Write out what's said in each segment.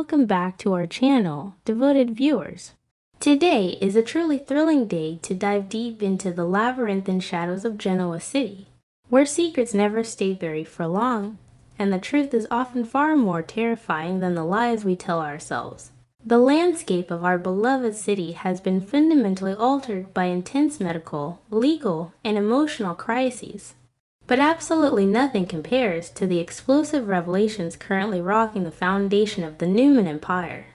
welcome back to our channel, devoted viewers. Today is a truly thrilling day to dive deep into the labyrinthine shadows of Genoa City, where secrets never stay buried for long, and the truth is often far more terrifying than the lies we tell ourselves. The landscape of our beloved city has been fundamentally altered by intense medical, legal, and emotional crises. But absolutely nothing compares to the explosive revelations currently rocking the foundation of the Newman Empire.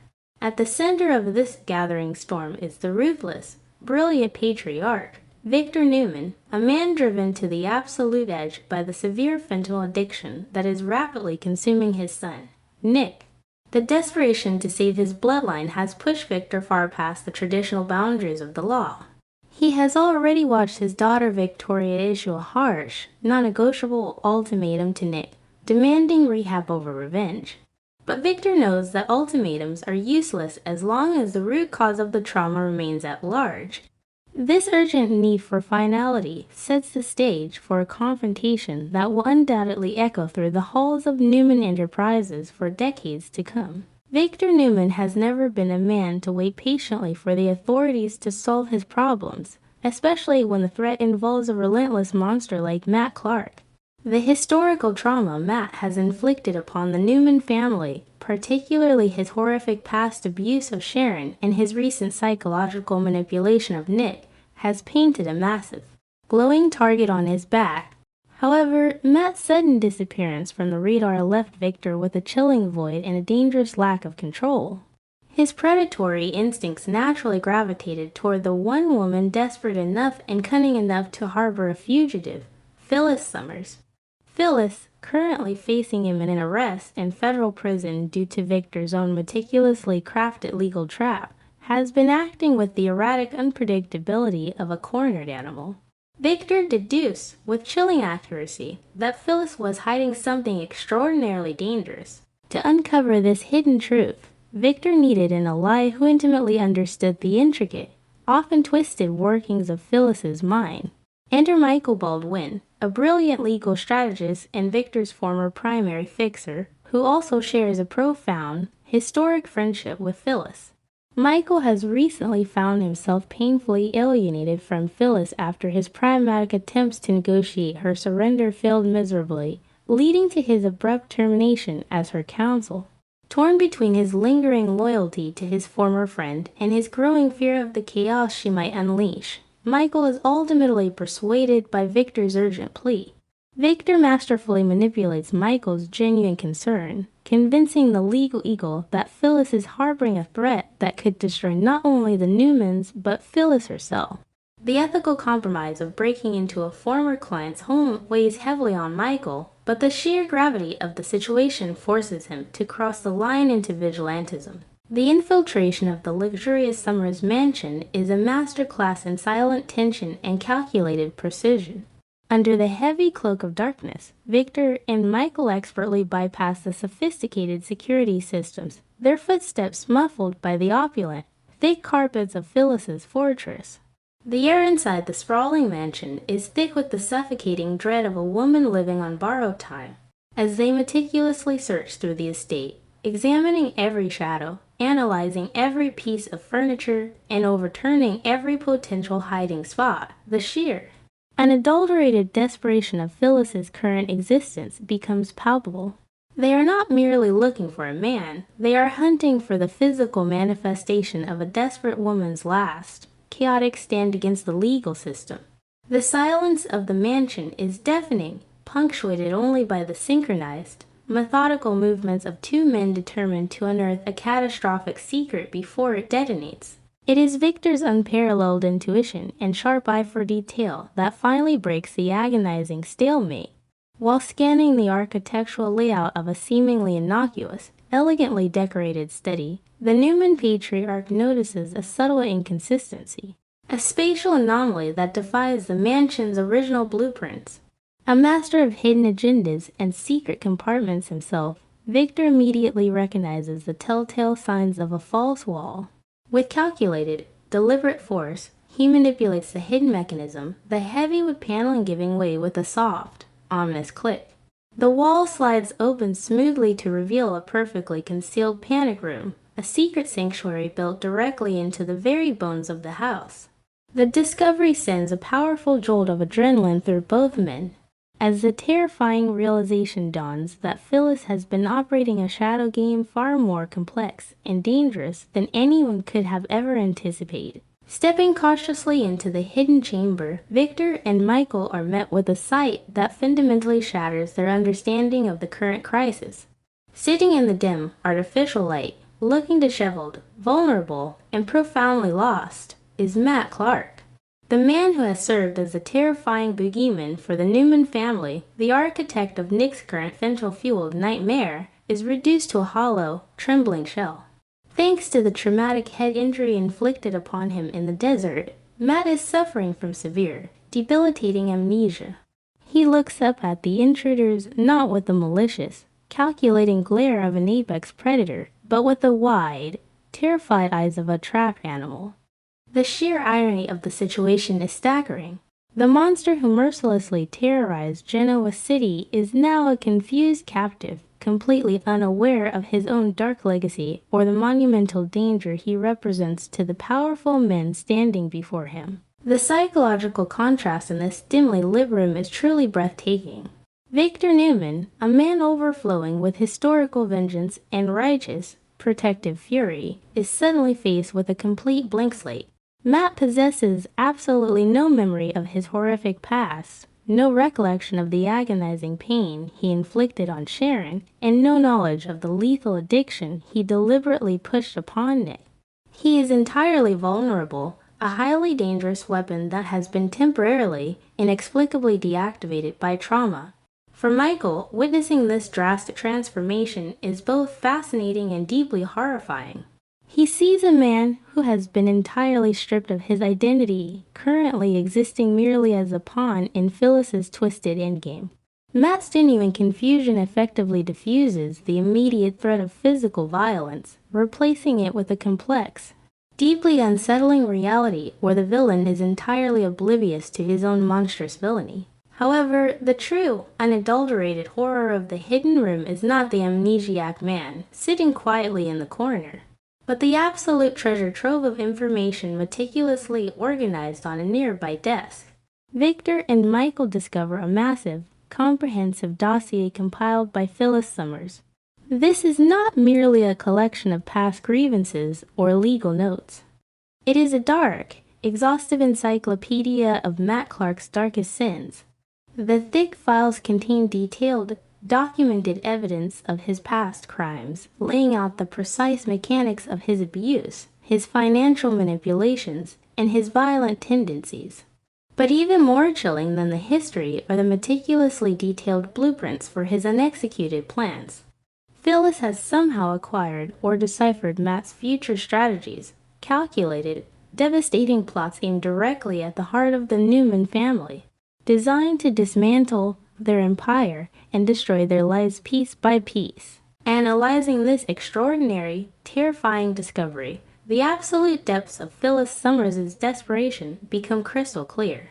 At the center of this gathering storm is the ruthless, brilliant patriarch, Victor Newman, a man driven to the absolute edge by the severe fentanyl addiction that is rapidly consuming his son, Nick. The desperation to save his bloodline has pushed Victor far past the traditional boundaries of the law. He has already watched his daughter Victoria issue a harsh, non-negotiable ultimatum to Nick, demanding rehab over revenge. But Victor knows that ultimatums are useless as long as the root cause of the trauma remains at large. This urgent need for finality sets the stage for a confrontation that will undoubtedly echo through the halls of Newman Enterprises for decades to come. Victor Newman has never been a man to wait patiently for the authorities to solve his problems, especially when the threat involves a relentless monster like Matt Clark. The historical trauma Matt has inflicted upon the Newman family, particularly his horrific past abuse of Sharon and his recent psychological manipulation of Nick, has painted a massive, glowing target on his back. However, Matt's sudden disappearance from the radar left Victor with a chilling void and a dangerous lack of control. His predatory instincts naturally gravitated toward the one woman desperate enough and cunning enough to harbor a fugitive, Phyllis Summers. Phyllis, currently facing imminent arrest in federal prison due to Victor's own meticulously crafted legal trap, has been acting with the erratic unpredictability of a cornered animal. Victor deduced, with chilling accuracy, that Phyllis was hiding something extraordinarily dangerous. To uncover this hidden truth, Victor needed an ally who intimately understood the intricate, often twisted workings of Phyllis's mind. Enter Michael Baldwin, a brilliant legal strategist and Victor's former primary fixer, who also shares a profound, historic friendship with Phyllis. Michael has recently found himself painfully alienated from Phyllis after his pragmatic attempts to negotiate her surrender failed miserably, leading to his abrupt termination as her counsel. Torn between his lingering loyalty to his former friend and his growing fear of the chaos she might unleash, Michael is ultimately persuaded by Victor's urgent plea. Victor masterfully manipulates Michael's genuine concern, convincing the legal eagle that Phyllis is harboring a threat that could destroy not only the Newmans but Phyllis herself. The ethical compromise of breaking into a former client's home weighs heavily on Michael, but the sheer gravity of the situation forces him to cross the line into vigilantism. The infiltration of the luxurious Summers mansion is a masterclass in silent tension and calculated precision. Under the heavy cloak of darkness, Victor and Michael expertly bypass the sophisticated security systems, their footsteps muffled by the opulent, thick carpets of Phyllis's fortress. The air inside the sprawling mansion is thick with the suffocating dread of a woman living on borrowed time. As they meticulously search through the estate, examining every shadow, analyzing every piece of furniture, and overturning every potential hiding spot, the sheer, unadulterated desperation of Phyllis's current existence becomes palpable. They are not merely looking for a man, they are hunting for the physical manifestation of a desperate woman's last, chaotic stand against the legal system. The silence of the mansion is deafening, punctuated only by the synchronized, methodical movements of two men determined to unearth a catastrophic secret before it detonates. It is Victor's unparalleled intuition and sharp eye for detail that finally breaks the agonizing stalemate. While scanning the architectural layout of a seemingly innocuous, elegantly decorated study, the Newman patriarch notices a subtle inconsistency, a spatial anomaly that defies the mansion's original blueprints. A master of hidden agendas and secret compartments himself, Victor immediately recognizes the telltale signs of a false wall. With calculated, deliberate force, he manipulates the hidden mechanism, the heavy wood paneling giving way with a soft, ominous click. The wall slides open smoothly to reveal a perfectly concealed panic room, a secret sanctuary built directly into the very bones of the house. The discovery sends a powerful jolt of adrenaline through both men, as the terrifying realization dawns that Phyllis has been operating a shadow game far more complex and dangerous than anyone could have ever anticipated. Stepping cautiously into the hidden chamber, Victor and Michael are met with a sight that fundamentally shatters their understanding of the current crisis. Sitting in the dim, artificial light, looking disheveled, vulnerable, and profoundly lost, is Matt Clark. The man who has served as a terrifying boogeyman for the Newman family, the architect of Nick's current fentanyl-fueled nightmare, is reduced to a hollow, trembling shell. Thanks to the traumatic head injury inflicted upon him in the desert, Matt is suffering from severe, debilitating amnesia. He looks up at the intruders not with the malicious, calculating glare of an apex predator, but with the wide, terrified eyes of a trapped animal. The sheer irony of the situation is staggering. The monster who mercilessly terrorized Genoa City is now a confused captive, completely unaware of his own dark legacy or the monumental danger he represents to the powerful men standing before him. The psychological contrast in this dimly lit room is truly breathtaking. Victor Newman, a man overflowing with historical vengeance and righteous, protective fury, is suddenly faced with a complete blank slate. Matt possesses absolutely no memory of his horrific past, no recollection of the agonizing pain he inflicted on Sharon, and no knowledge of the lethal addiction he deliberately pushed upon Nick. He is entirely vulnerable, a highly dangerous weapon that has been temporarily, inexplicably deactivated by trauma. For Michael, witnessing this drastic transformation is both fascinating and deeply horrifying. He sees a man who has been entirely stripped of his identity, currently existing merely as a pawn in Phyllis's twisted endgame. Matt's genuine confusion effectively diffuses the immediate threat of physical violence, replacing it with a complex, deeply unsettling reality where the villain is entirely oblivious to his own monstrous villainy. However, the true, unadulterated horror of the hidden room is not the amnesiac man sitting quietly in the corner, but the absolute treasure trove of information meticulously organized on a nearby desk. Victor and Michael discover a massive, comprehensive dossier compiled by Phyllis Summers. This is not merely a collection of past grievances or legal notes. It is a dark, exhaustive encyclopedia of Matt Clark's darkest sins. The thick files contain detailed, documented evidence of his past crimes, laying out the precise mechanics of his abuse, his financial manipulations, and his violent tendencies. But even more chilling than the history are the meticulously detailed blueprints for his unexecuted plans. Phyllis has somehow acquired or deciphered Matt's future strategies, calculated, devastating plots aimed directly at the heart of the Newman family, designed to dismantle their empire and destroy their lives piece by piece. Analyzing this extraordinary, terrifying discovery, the absolute depths of Phyllis Summers' desperation become crystal clear.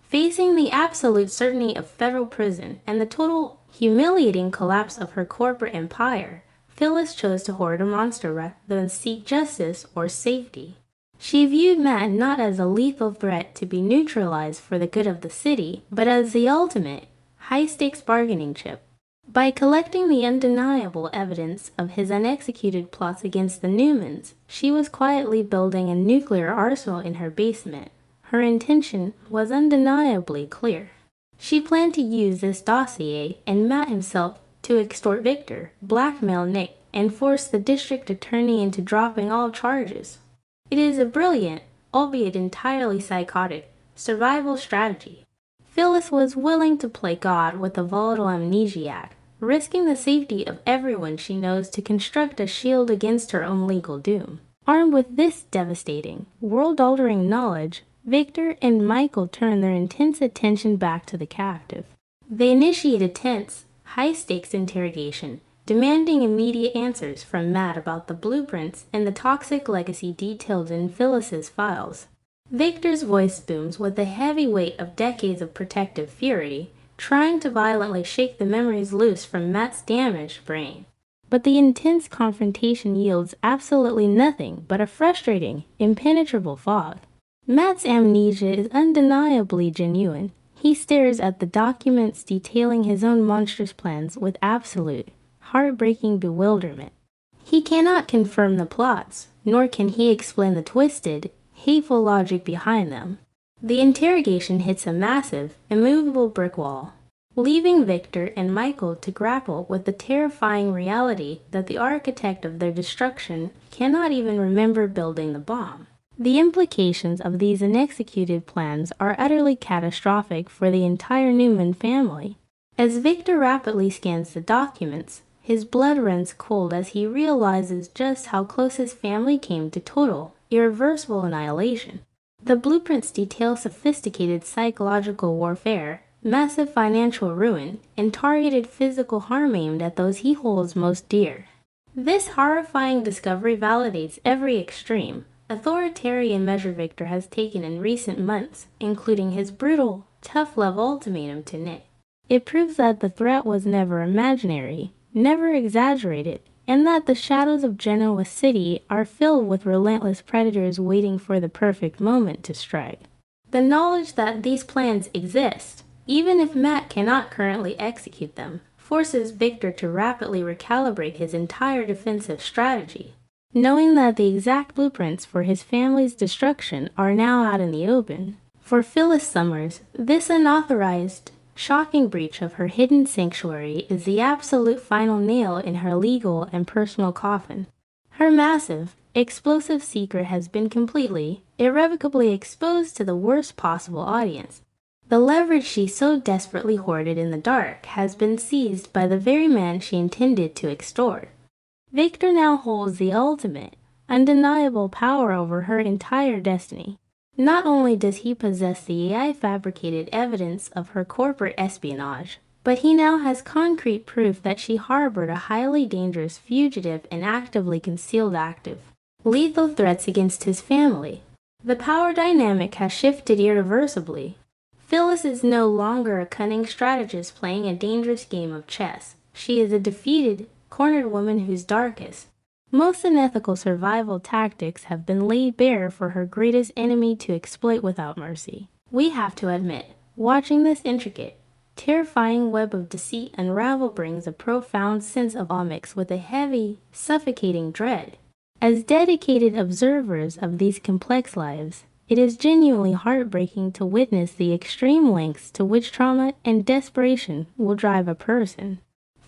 Facing the absolute certainty of federal prison and the total, humiliating collapse of her corporate empire, Phyllis chose to hoard a monster rather than seek justice or safety. She viewed Matt not as a lethal threat to be neutralized for the good of the city, but as the ultimate, high-stakes bargaining chip. By collecting the undeniable evidence of his unexecuted plots against the Newmans, she was quietly building a nuclear arsenal in her basement. Her intention was undeniably clear. She planned to use this dossier and Matt himself to extort Victor, blackmail Nick, and force the district attorney into dropping all charges. It is a brilliant, albeit entirely psychotic, survival strategy. Phyllis was willing to play God with a volatile amnesiac, risking the safety of everyone she knows to construct a shield against her own legal doom. Armed with this devastating, world-altering knowledge, Victor and Michael turn their intense attention back to the captive. They initiate a tense, high-stakes interrogation, demanding immediate answers from Matt about the blueprints and the toxic legacy detailed in Phyllis's files. Victor's voice booms with the heavy weight of decades of protective fury, trying to violently shake the memories loose from Matt's damaged brain. But the intense confrontation yields absolutely nothing but a frustrating, impenetrable fog. Matt's amnesia is undeniably genuine. He stares at the documents detailing his own monstrous plans with absolute, heartbreaking bewilderment. He cannot confirm the plots, nor can he explain the twisted, hateful logic behind them. The interrogation hits a massive, immovable brick wall, leaving Victor and Michael to grapple with the terrifying reality that the architect of their destruction cannot even remember building the bomb. The implications of these unexecuted plans are utterly catastrophic for the entire Newman family. As Victor rapidly scans the documents, his blood runs cold as he realizes just how close his family came to total, irreversible annihilation. The blueprints detail sophisticated psychological warfare, massive financial ruin, and targeted physical harm aimed at those he holds most dear. This horrifying discovery validates every extreme, authoritarian measure Victor has taken in recent months, including his brutal, tough-love ultimatum to Nick. It proves that the threat was never imaginary, never exaggerated, and that the shadows of Genoa City are filled with relentless predators waiting for the perfect moment to strike. The knowledge that these plans exist, even if Matt cannot currently execute them, forces Victor to rapidly recalibrate his entire defensive strategy. Knowing that the exact blueprints for his family's destruction are now out in the open, for Phyllis Summers, this unauthorized, shocking breach of her hidden sanctuary is the absolute final nail in her legal and personal coffin. Her massive, explosive secret has been completely, irrevocably exposed to the worst possible audience. The leverage she so desperately hoarded in the dark has been seized by the very man she intended to extort. Victor now holds the ultimate, undeniable power over her entire destiny. Not only does he possess the AI-fabricated evidence of her corporate espionage, but he now has concrete proof that she harbored a highly dangerous fugitive and actively concealed active, lethal threats against his family. The power dynamic has shifted irreversibly. Phyllis is no longer a cunning strategist playing a dangerous game of chess. She is a defeated, cornered woman whose darkest, most unethical survival tactics have been laid bare for her greatest enemy to exploit without mercy. We have to admit, watching this intricate, terrifying web of deceit unravel brings a profound sense of awe mixed with a heavy, suffocating dread. As dedicated observers of these complex lives, it is genuinely heartbreaking to witness the extreme lengths to which trauma and desperation will drive a person.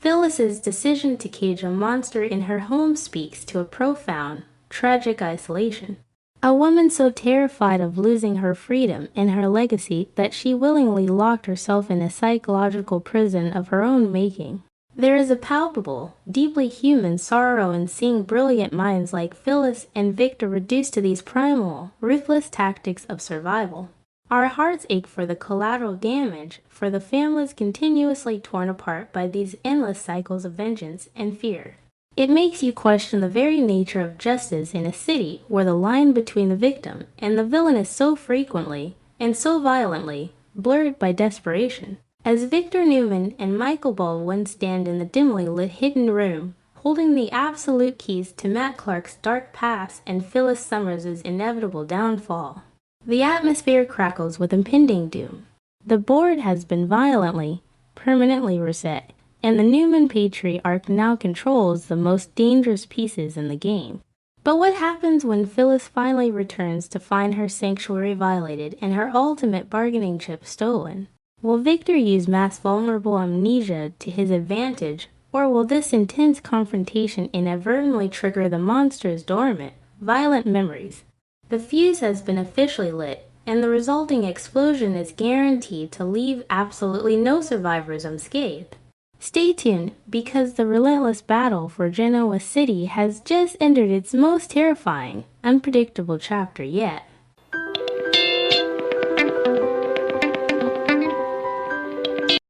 Phyllis's decision to cage a monster in her home speaks to a profound, tragic isolation. A woman so terrified of losing her freedom and her legacy that she willingly locked herself in a psychological prison of her own making. There is a palpable, deeply human sorrow in seeing brilliant minds like Phyllis and Victor reduced to these primal, ruthless tactics of survival. Our hearts ache for the collateral damage, for the families continuously torn apart by these endless cycles of vengeance and fear. It makes you question the very nature of justice in a city where the line between the victim and the villain is so frequently, and so violently, blurred by desperation. As Victor Newman and Michael Baldwin stand in the dimly lit hidden room, holding the absolute keys to Matt Clark's dark past and Phyllis Summers' inevitable downfall, the atmosphere crackles with impending doom. The board has been violently, permanently reset, and the Newman patriarch now controls the most dangerous pieces in the game. But what happens when Phyllis finally returns to find her sanctuary violated and her ultimate bargaining chip stolen? Will Victor use Matt's vulnerable amnesia to his advantage, or will this intense confrontation inadvertently trigger the monster's dormant, violent memories? The fuse has been officially lit, and the resulting explosion is guaranteed to leave absolutely no survivors unscathed. Stay tuned, because the relentless battle for Genoa City has just entered its most terrifying, unpredictable chapter yet.